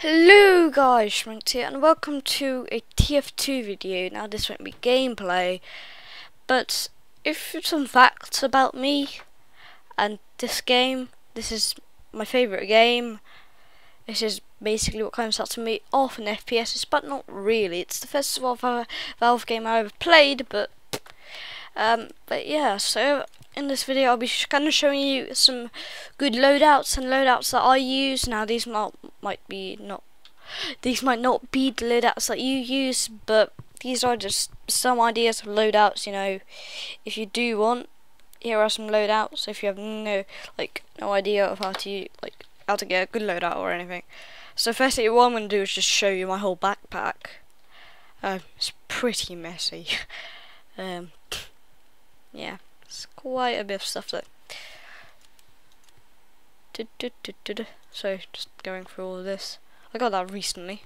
Hello guys, shmogurts here and welcome to a TF2 video. Now this won't be gameplay, but if some facts about me and this game. This is my favourite game. This is basically what kind of starts me off in FPSs, but not really. It's the first Valve game I ever played, but yeah, so in this video I'll be kind of showing you some good loadouts and loadouts that I use. Now these might not be the loadouts that you use, but these are just some ideas of loadouts. You know, if you do want, here are some loadouts. If you have no idea of how to get a good loadout or anything. So firstly, what I'm going to do is just show you my whole backpack. It's pretty messy. Yeah, it's quite a bit of stuff though. So just going through all of this. I got that recently.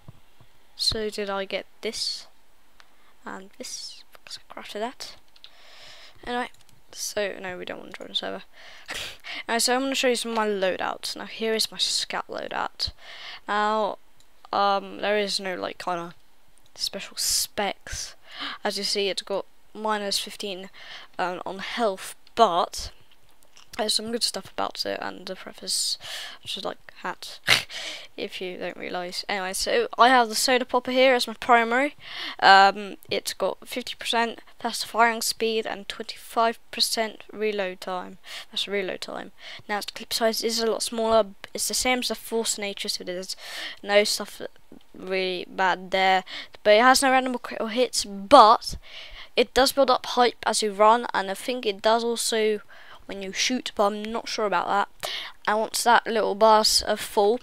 So did I get this and this, because I crafted that. Anyway, so no, we don't want to join the server. Alright, so I'm going to show you some of my loadouts. Now here is my scout loadout. Now there is no kind of special specs. As you see, it's got -15 on health, but there's some good stuff about it, and the preface, which is like hat, if you don't realise. Anyway, so I have the soda popper here as my primary. It's got 50% faster firing speed and 25% reload time. That's reload time. Now its clip size is a lot smaller. It's the same as the Force Nature, so there's no stuff really bad there. But it has no random critical hits, but it does build up hype as you run, and I think it does also when you shoot, but I'm not sure about that. And once that little bar's full,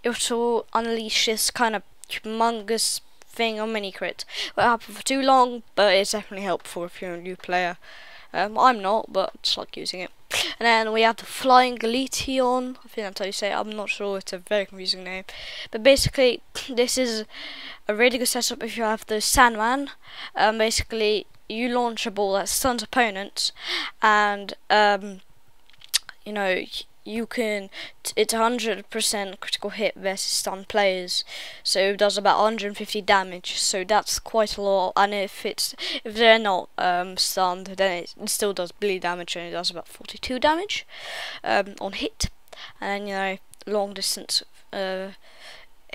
it will unleash this kind of humongous thing on mini crit. It won't happen for too long, but it's definitely helpful if you're a new player. I'm not, but I just like using it. And then we have the Flying Galetion. I think that's how you say it. I'm not sure, it's a very confusing name. But basically, this is a really good setup if you have the Sandman. Basically, you launch a ball that stuns opponents, and you know, you can. It's 100% critical hit versus stunned players, so it does about 150 damage. So that's quite a lot. And if they're not stunned, then it still does bleed damage, and it does about 42 damage on hit. And then, you know, long distance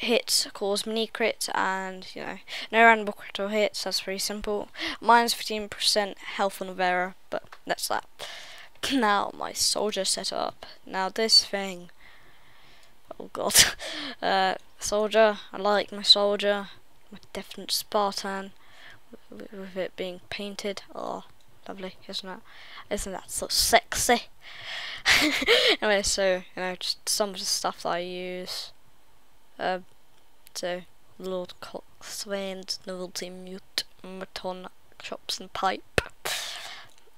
hits cause mini crit, and you know, no random critical hits. That's pretty simple. -15% health on Vera, but that's that. Now my soldier setup. Now this thing, oh god, soldier. I like my soldier, my definite Spartan, with it being painted. Oh, lovely, isn't that so sexy? Anyway, so you know, just some of the stuff that I use. So Lord Coxswain's novelty mute mutton chops and pipe,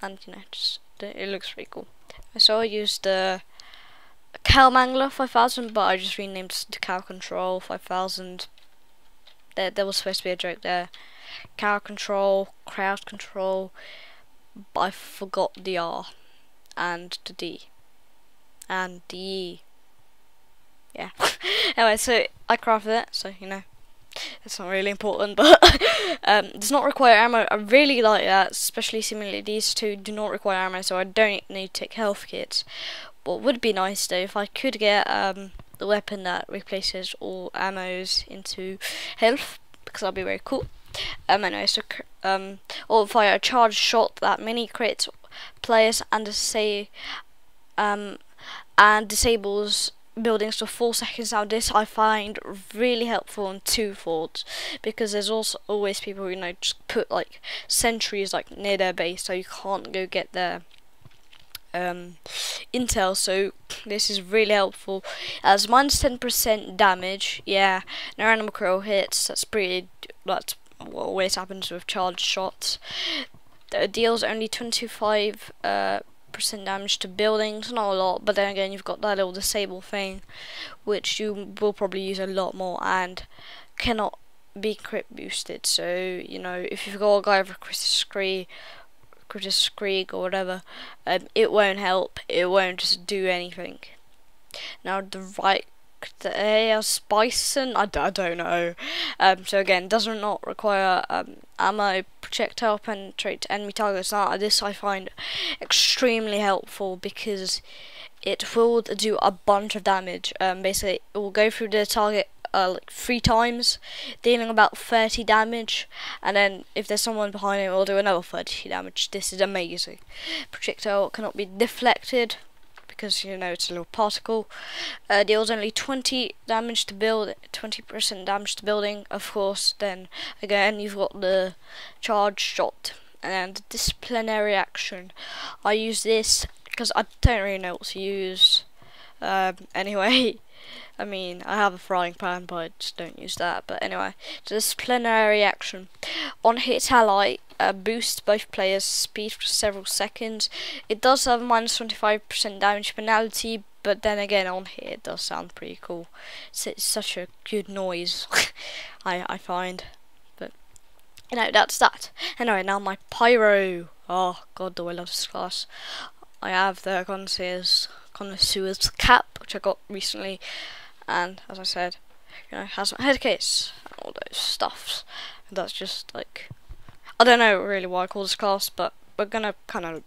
and you know, just it looks pretty cool. So I used the Cow Mangler 5000, but I just renamed it to Cow Control 5000. There was supposed to be a joke there. Cow Control, Crowd Control, but I forgot the R and the D and the E. Yeah. Anyway, so I crafted it, so you know, it's not really important, but does not require ammo. I really like that, especially seemingly these two do not require ammo, so I don't need to take health kits. What would be nice though, if I could get the weapon that replaces all ammos into health, because that'd be very cool. Anyway, so or fire a charged shot that mini crits players and disables buildings for 4 seconds. Now this I find really helpful on 2 forts, because there's also always people who, you know, just put sentries near their base, so you can't go get their intel. So this is really helpful. As -10% damage, yeah, no random critical hits. That's what always happens with charged shots. It deals only 25% damage to buildings, not a lot, but then again you've got that little disable thing, which you will probably use a lot more, and cannot be crit boosted. So you know, if you've got a guy with a Critter Screeg or whatever, it won't help. It won't just do anything. Now the right Octaeus Bison. I don't know. So again, does not require ammo, projectile penetrate to enemy targets. Now this I find extremely helpful because it will do a bunch of damage. Basically, it will go through the target like 3 times, dealing about 30 damage, and then if there's someone behind it, it will do another 30 damage. This is amazing. Projectile cannot be deflected because you know it's a little particle. Deals only 20 damage to build, 20% damage to building. Of course, then again you've got the charge shot and disciplinary action. I use this because I don't really know what to use. Anyway, I mean, I have a frying pan, but I just don't use that. But anyway, disciplinary action. On hit ally, boost both players' speed for several seconds. It does have minus 25% damage penalty, but then again, on hit, it does sound pretty cool. It's such a good noise, I find. But, you know, that's that. Anyway, now my pyro. Oh, God, do I love this class. I have the connoisseur's cap, which I got recently, and as I said, you know, has my head case and all those stuffs. And that's just like, I don't know really why I call this class, but we're gonna kind of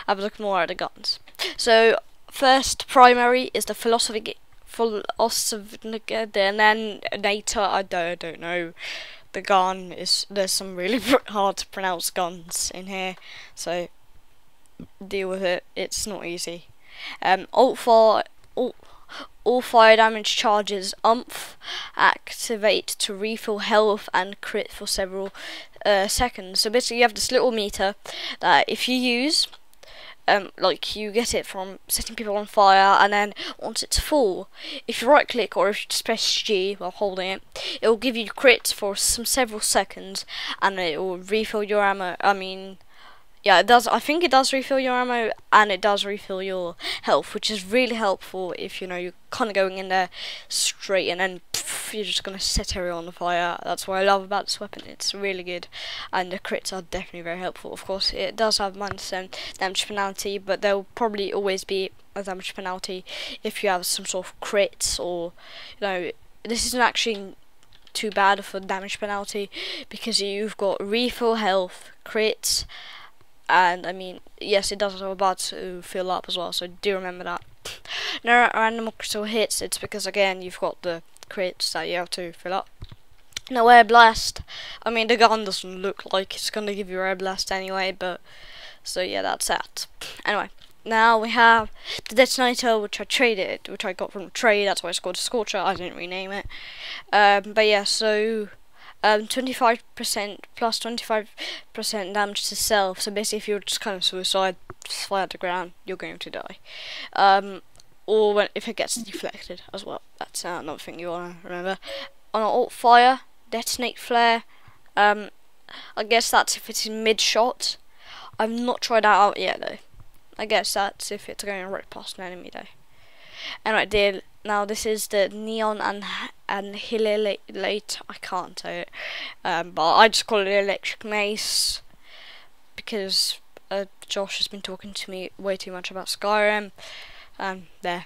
have a look more at the guns. So first primary is the philosophy, and then later I don't know. The gun is, there's some really hard to pronounce guns in here, so deal with it. It's not easy. All fire damage charges activate to refill health and crit for several seconds. So basically you have this little meter that if you use, like you get it from setting people on fire, and then once it's full, if you right click or if you just press G while holding it, it will give you crits for several seconds, and it will refill your ammo. I mean, yeah, it does. I think it does refill your ammo, and it does refill your health, which is really helpful if you know you're kind of going in there straight and then poof, you're just gonna set everyone on fire. That's what I love about this weapon. It's really good, and the crits are definitely very helpful. Of course, it does have minus damage penalty, but there will probably always be a damage penalty if you have some sort of crits, or you know, this isn't actually too bad for damage penalty because you've got refill health, crits. And I mean, yes, it does have a bar to fill up as well, so do remember that. No random critical hits, it's because again you've got the crits that you have to fill up. No air blast. I mean, the gun doesn't look like it's gonna give you air blast anyway, but so yeah, that's that. Anyway, now we have the detonator, which I got from a trade. That's why it's called a Scorcher. I didn't rename it. But yeah, so 25% plus 25% damage to self. So basically, if you're just kind of suicide, just fly at the ground, you're going to die. Or if it gets deflected as well. That's another thing you want to remember. On an alt fire, detonate flare. I guess that's if it's in mid shot. I've not tried that out yet though. I guess that's if it's going right past an enemy though. Anyway, now this is the neon annihilate. I can't say it, but I just call it electric mace because Josh has been talking to me way too much about Skyrim. There.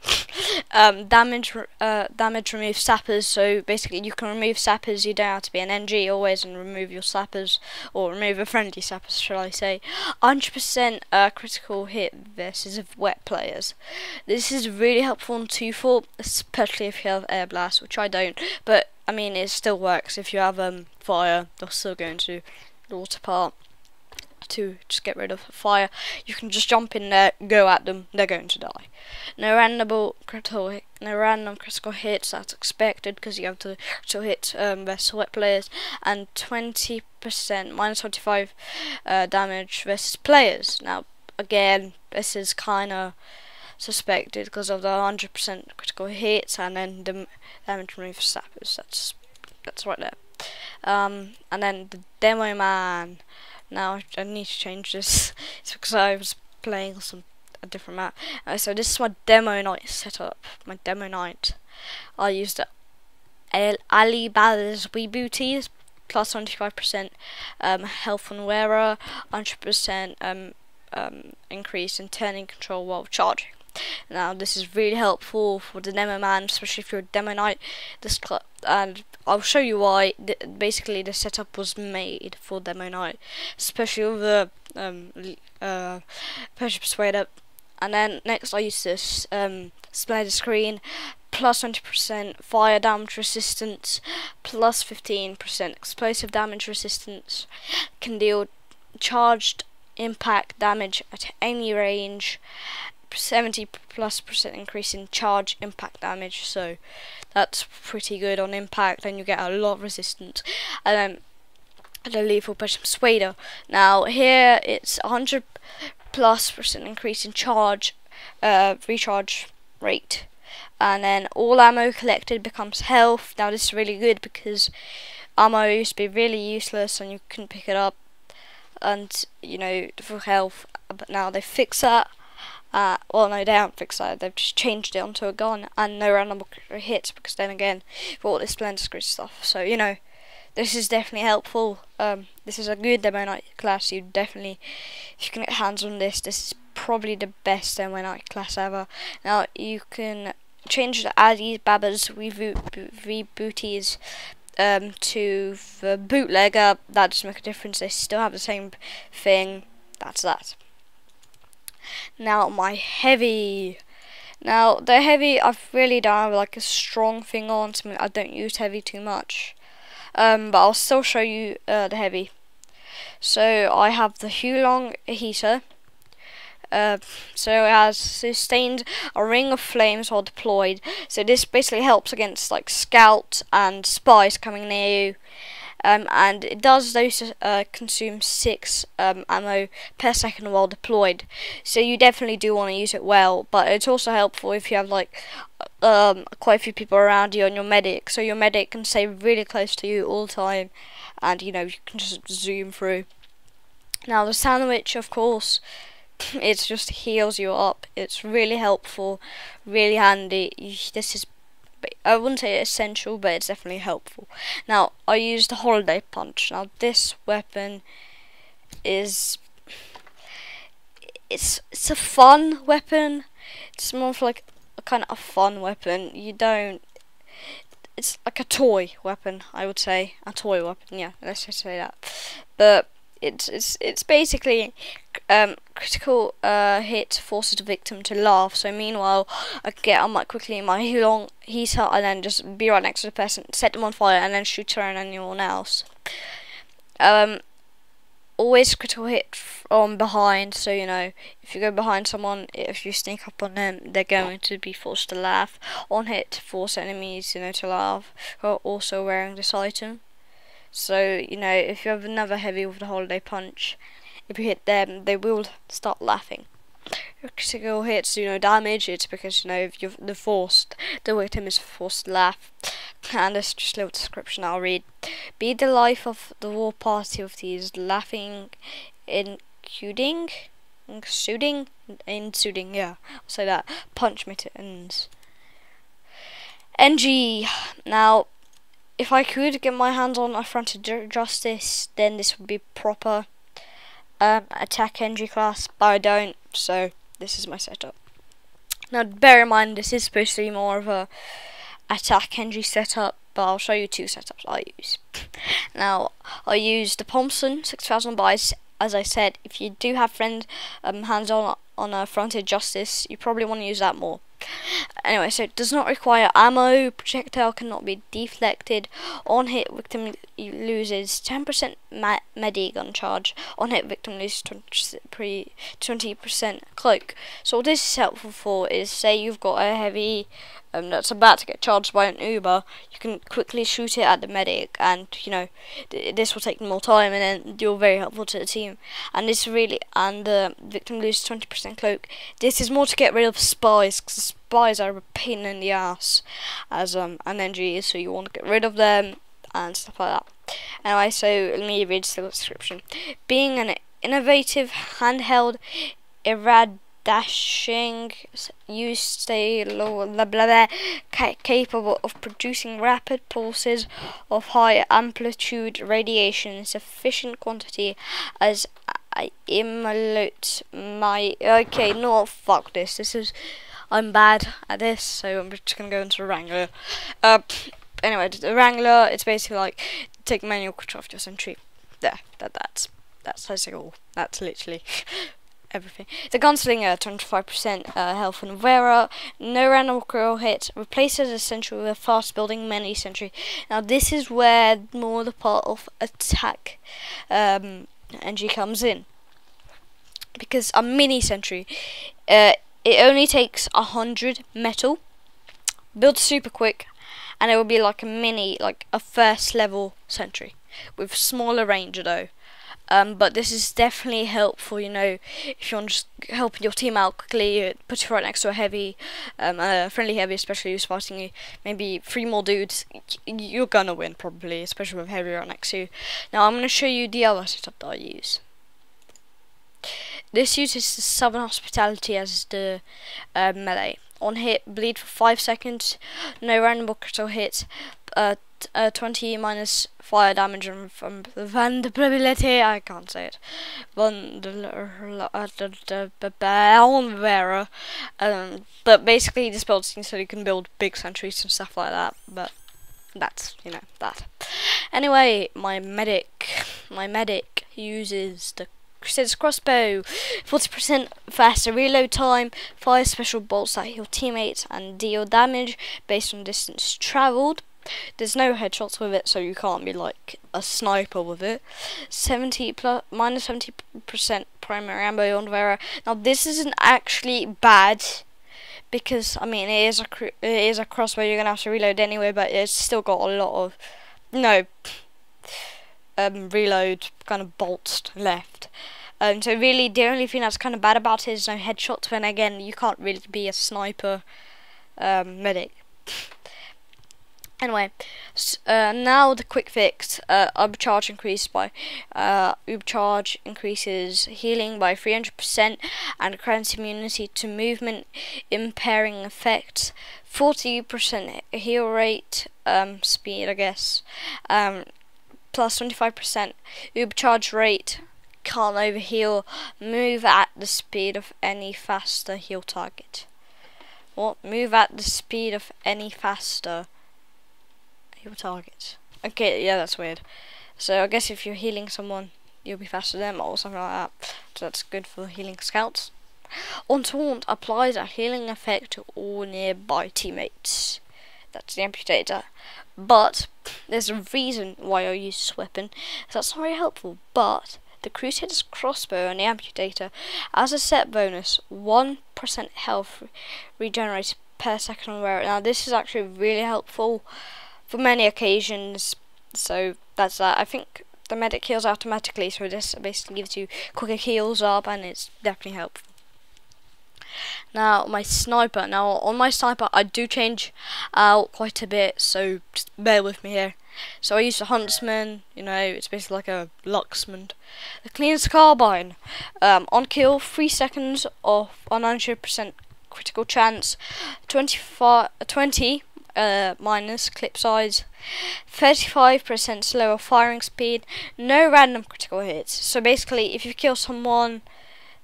Damage remove sappers. So basically, you can remove sappers. You don't have to be an NG always and remove your sappers, or remove a friendly sappers, shall I say? 100% critical hit versus wet players. This is really helpful in 2-4, especially if you have air blast, which I don't. But I mean, it still works if you have fire. They're still going to the water part. To just get rid of fire, you can just jump in there, go at them, they're going to die. No random critical hits, that's expected because you have to hit versus wet players, and 20% minus 25 damage versus players. Now again, this is kind of suspected because of the 100% critical hits and then the damage remove for sappers. That's right there. And then the demo man. Now I need to change this. It's because I was playing a different map. So this is my demo night setup. My demo night. I used the Alibaba's Rebooties plus 25% health on wearer, 100% increase in turning control while charging. Now this is really helpful for the demo man, especially if you're a demo knight. And I'll show you why. Basically, the setup was made for demo knight, especially with the pressure persuader. And then next I use this splatter screen, plus 20% fire damage resistance, plus 15% explosive damage resistance, can deal charged impact damage at any range, 70+% increase in charge impact damage, so that's pretty good on impact, and you get a lot of resistance. And then the lethal pressure persuader. Now here it's 100+% increase in charge recharge rate, and then all ammo collected becomes health. Now this is really good because ammo used to be really useless and you couldn't pick it up, and you know, for health, but now they fix that. Well, no, they haven't fixed that. They've just changed it onto a gun and no random hits, because then again, for all this splendor screw stuff. So you know, this is definitely helpful. This is a good demo knight class. You definitely, if you can get hands on this, this is probably the best demo knight class ever. Now you can change the addies, babbers, rebooties to the bootlegger. That doesn't make a difference. They still have the same thing. That's that. Now my heavy. Now the heavy, I've really don't have like a strong thing on. So I don't use heavy too much. But I'll still show you the heavy. So I have the Hulong heater. So it has sustained a ring of flames while deployed. So this basically helps against like scouts and spies coming near you. And it does those consume 6 ammo per second while deployed. So you definitely do want to use it well. But it's also helpful if you have like quite a few people around you on your medic. So your medic can stay really close to you all the time, and you know, you can just zoom through. Now the sandwich, of course, it just heals you up. It's really helpful, really handy. This is, I wouldn't say essential, but it's definitely helpful. Now I use the holiday punch. Now this weapon is, it's a fun weapon. It's more of like a kind of a fun weapon. You don't, it's like a toy weapon, I would say. A toy weapon, yeah, let's just say that. But it's basically critical hit forces the victim to laugh. So meanwhile, I get on quite quickly my long heater and then just be right next to the person, set them on fire, and then shoot her and anyone else. Always critical hit from behind. So you know, if you go behind someone, if you sneak up on them, they're going to be forced to laugh. On hit, force enemies, you know, to laugh, who are also wearing this item. So you know, if you have another heavy with the holiday punch, if you hit them, they will start laughing. Critical hits do no damage. It's because, you know, if you're the victim is forced to laugh. And there's just a little description I'll read. Be the life of the war party of these laughing, including, yeah, I'll say that. Punch mittens. NG. Now, if I could get my hands on a fronted justice, then this would be proper attack NG class, but I don't, so this is my setup. Now bear in mind, this is supposed to be more of a attack NG setup, but I'll show you 2 setups I use. Now I use the Thompson 6000 buys. As I said, if you do have friends hands on a fronted justice, you probably want to use that more. Anyway, so it does not require ammo, projectile cannot be deflected, on hit victim loses 10% medi gun charge, on hit victim loses 20% cloak. So what this is helpful for is, say you've got a heavy that's about to get charged by an Uber, you can quickly shoot it at the medic, and you know, this will take more time, and then you're very helpful to the team. And this really, and the victim loses 20% cloak. This is more to get rid of spies, because spies are a pain in the ass as an NG, so you want to get rid of them and stuff like that. Anyway, so let me read the description. Being an innovative handheld dashing use stay low capable of producing rapid pulses of high amplitude radiation in sufficient quantity as I emote my... Okay, no, fuck this. I'm bad at this, so I'm just gonna go into Wrangler. Anyway, the Wrangler, it's basically like take manual control of your sentry. There, that's basically all. That's literally everything. The Gunslinger, 25% health and Vera, no random critical hit, replaces a sentry with a fast building mini sentry. Now this is where more the part of attack NG comes in, because a mini sentry, it only takes 100 metal, builds super quick, and it will be like a mini, like a first level sentry with smaller range though. But this is definitely helpful, you know, if you want to just help your team out quickly. Put it right next to a heavy, friendly heavy, especially who's fighting you. Maybe 3 more dudes, you're gonna win probably, especially with heavy right next to you. Now I'm gonna show you the other setup that I use. This uses the Southern Hospitality as the melee. On hit, bleed for 5 seconds, no random or critical hits, 20 minus fire damage from the vulnerability. I can't say it. But basically, this build so you can build big sentries and stuff like that. But that's, you know, that. Anyway, my medic uses the Crusader's crossbow, 40% faster reload time, fire special bolts that heal teammates and deal damage based on distance travelled. There's no headshots with it, so you can't be like a sniper with it. Minus 70% primary ammo on Vera. Now this isn't actually bad, because I mean it is a crossbow. You're gonna have to reload anyway, but it's still got a lot of reload kind of bolts left. So really the only thing that's kind of bad about it is no headshots, when again you can't really be a sniper medic. Anyway, now the quick fix. Overcharge increases healing by 300% and grants immunity to movement impairing effects. 40% heal rate, speed I guess, plus 25% overcharge rate, can't overheal, move at the speed of any faster heal target. What? Move at the speed of any faster heal target. Okay, yeah, that's weird. So I guess if you're healing someone, you'll be faster than them or something like that. So that's good for healing scouts. On taunt, applies a healing effect to all nearby teammates. That's the amputator. But there's a reason why I use this weapon. So that's not very helpful. But the Crusader's crossbow and the amputator, as a set bonus, 1% health regenerates per second on wearer. Now this is actually really helpful for many occasions. So that's that. I think the medic heals automatically, so this basically gives you quicker heals up, and it's definitely helpful. Now my sniper. Now on my sniper I do change out quite a bit, so just bear with me here. So I use the Huntsman, you know, it's basically like a Luxman. The cleanest carbine. On kill, 3 seconds off 100% critical chance, 20 minus clip size, 35% slower firing speed, no random critical hits. So basically if you kill someone,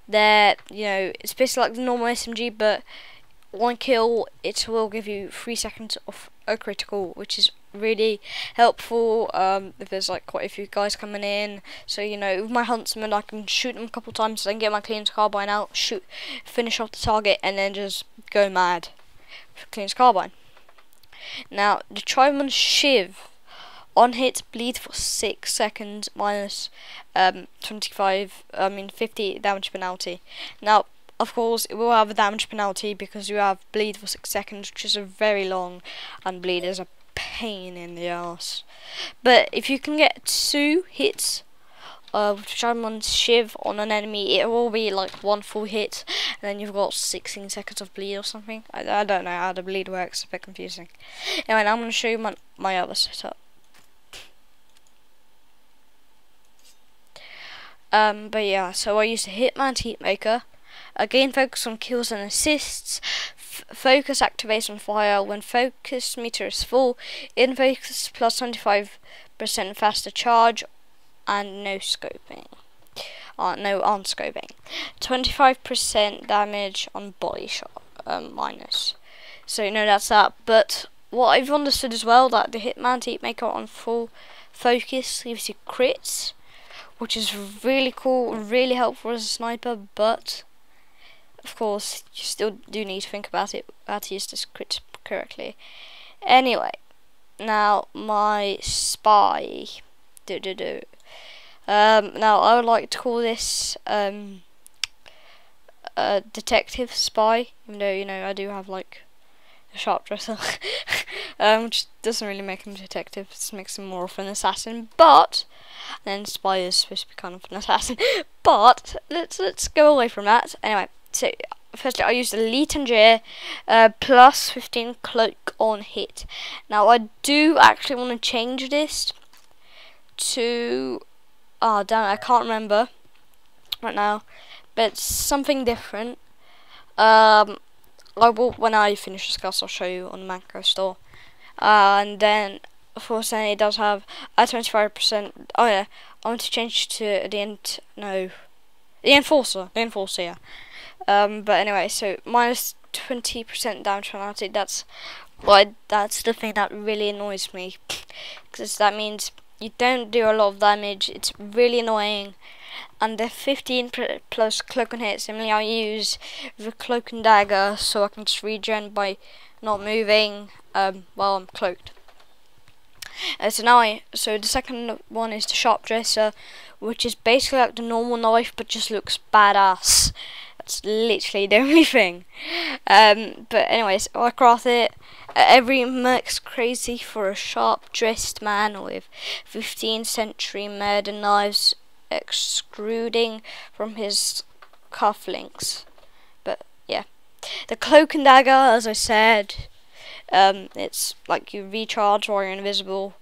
there, you know, it's basically like the normal SMG, but 1 kill, it will give you 3 seconds of a critical, which is really helpful if there's like quite a few guys coming in. So you know, with my Huntsman I can shoot them a couple times, then get my cleanest carbine out, finish off the target, and then just go mad with cleanest carbine. Now the Triman's Shiv, on hit, bleed for 6 seconds, minus 50 damage penalty. Now, of course, it will have a damage penalty because you have bleed for 6 seconds, which is a very long, and bleed is a pain in the ass. But if you can get 2 hits with Shaman's Shiv on an enemy, it will be like 1 full hit, and then you've got 16 seconds of bleed or something. I don't know how the bleed works, it's a bit confusing. Anyway, now I'm going to show you my other setup. But yeah, so I use the Hitman Heatmaker. Again, focus on kills and assists. Focus activates on fire when focus meter is full. In focus plus 25% faster charge, and no scoping. aren't scoping. 25% damage on body shot, minus. So you know that's that. But what I've understood as well, that the Hitman Heatmaker on full focus gives you crits, which is really cool, really helpful as a sniper. But of course, you still do need to think about it, how to use this crit correctly. Anyway, now my spy. Now I would like to call this detective spy, even though, you know, I do have like a sharp dresser, which doesn't really make him a detective. It makes him more of an assassin. But then spy is supposed to be kind of an assassin. But let's go away from that. Anyway, so firstly I used Elite Engineer plus 15 cloak on hit. Now I do actually want to change this to, oh damn it, I can't remember right now, but it's something different. I will, when I finish this class, I'll show you on the macro store. And then of course then it does have a 25%. Oh yeah, I want to change to the Enforcer, yeah. But anyway, so minus 20% damage penalty. That's the thing that really annoys me, because that means you don't do a lot of damage. It's really annoying. And the 15 plus cloak and hit, similarly I use the cloak and dagger, so I can just regen by not moving while I'm cloaked. So the second one is the sharp dresser, which is basically like the normal knife but just looks badass. That's literally the only thing. But anyways, I craft it. Every merc's crazy for a sharp dressed man with 15th century murder knives extruding from his cufflinks. But yeah, the cloak and dagger, as I said, it's like you recharge while you're invisible,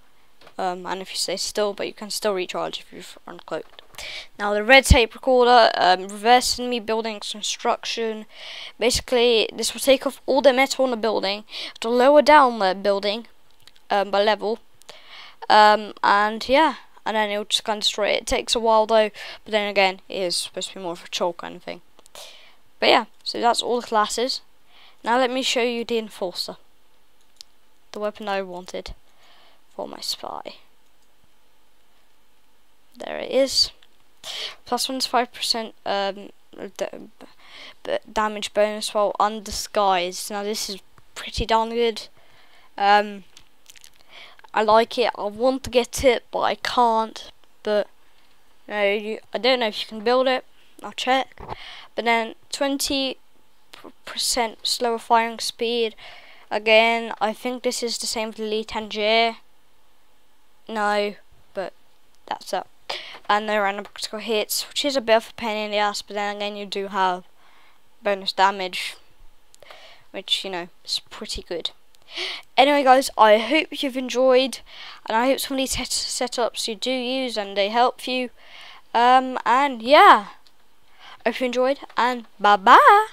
and if you stay still, but you can still recharge if you're uncloaked. Now the red tape recorder, reverse enemy building construction. Basically, this will take off all the metal in the building to lower down the building by level, and yeah, and then it'll just kind of destroy it. It takes a while though, but then again, it is supposed to be more of a troll kind of thing. But yeah, so that's all the classes. Now let me show you the Enforcer, the weapon I wanted for my spy. There it is. Plus 1 to 5% damage bonus while undisguised. Now this is pretty darn good. I like it. I want to get it, but I can't. But I don't know if you can build it. I'll check. But then 20% slower firing speed. Again, I think this is the same for Elite Engineer. No, but that's up. And the random critical hits, which is a bit of a pain in the ass, but then again you do have bonus damage, which, you know, is pretty good. Anyway guys, I hope you've enjoyed, and I hope some of these setups you do use and they help you. And yeah, hope you enjoyed, and bye bye.